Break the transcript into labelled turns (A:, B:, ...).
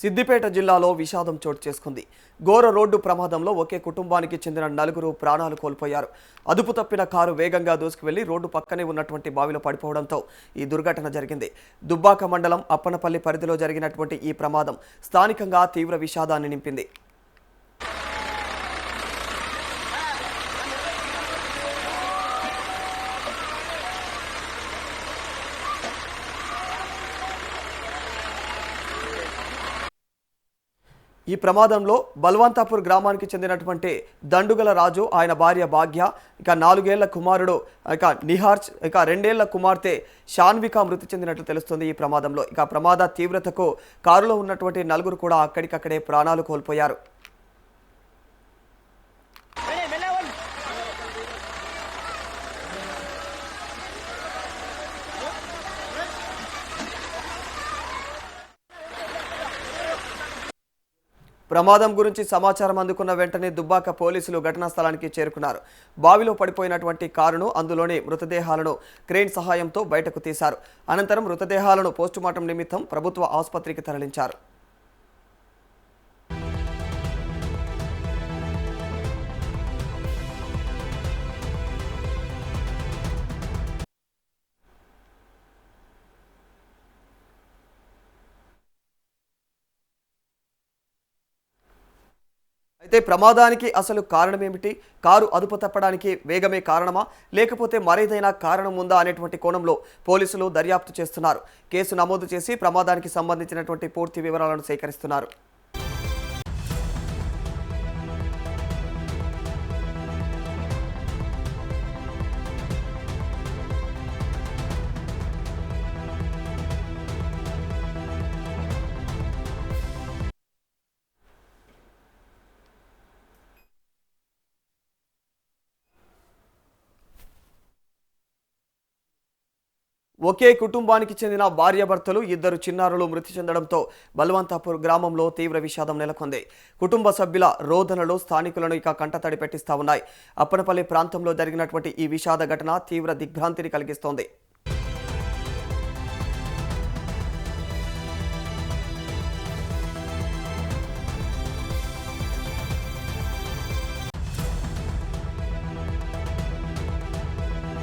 A: సిద్దిపేట జిల్లాలో విషాదం చోటు చేసుకుంది. ఘోర రోడ్డు ప్రమాదంలో ఒకే కుటుంబానికి చెందిన 4 ప్రాణాలు కోల్పోయారు. అదుపు తప్పిన కారు వేగంగా దూసుకువెళ్లి రోడ్డు పక్కనే ఉన్నటువంటి బావిలో పడిపోవడంతో ఈ దుర్ఘటన జరిగింది. దుబ్బాక మండలం అప్పనపల్లి పరిధిలో జరిగినటువంటి ఈ ప్రమాదం స్థానికంగా తీవ్ర విషాదాన్ని నింపింది. ఈ ప్రమాదంలో బల్వంతాపూర్ గ్రామానికి చెందినటువంటి దండుగల రాజు, ఆయన భార్య భాగ్య, ఇక 4 ఏళ్ల కుమారుడు నిహార్చ్, ఇక 2 ఏళ్ల కుమార్తె షాన్విక మృతి చెందినట్లు తెలుస్తుంది. ఈ ప్రమాదంలో ప్రమాద తీవ్రతకు కారులో ఉన్నటువంటి 4 కూడా అక్కడికక్కడే ప్రాణాలు కోల్పోయారు. ప్రమాదం గురించి సమాచారం అందుకున్న వెంటనే దుబ్బాక పోలీసులు ఘటనా స్థలానికి చేరుకున్నారు. బావిలో పడిపోయినటువంటి కారును, అందులోని మృతదేహాలను క్రేన్ సహాయంతో బయటకు తీశారు. అనంతరం మృతదేహాలను పోస్టుమార్టం నిమిత్తం ప్రభుత్వ ఆసుపత్రికి తరలించారు. అయితే ప్రమాదానికి అసలు కారణం ఏమిటి? కారు అదుపు తప్పడానికి వేగమే కారణమా, లేకపోతే మరేదైనా కారణం ఉందా అనేటువంటి కోణంలో పోలీసులు దర్యాప్తు చేస్తున్నారు. కేసు నమోదు చేసి ప్రమాదానికి సంబంధించినటువంటి పూర్తి వివరాలను సేకరిస్తున్నారు. ఒకే కుటుంబానికి చెందిన భార్యాభర్తలు 2 చిన్నారులు మృతి చెందడంతో బల్వంతాపూర్ గ్రామంలో తీవ్ర విషాదం నెలకొంది. కుటుంబ సభ్యుల రోదనలు స్థానికులను కంటతడి పెట్టిస్తా ఉన్నాయి. అప్పనపల్లి ప్రాంతంలో జరిగినటువంటి ఈ విషాద ఘటన తీవ్ర దిగ్భ్రాంతిని కలిగిస్తోంది.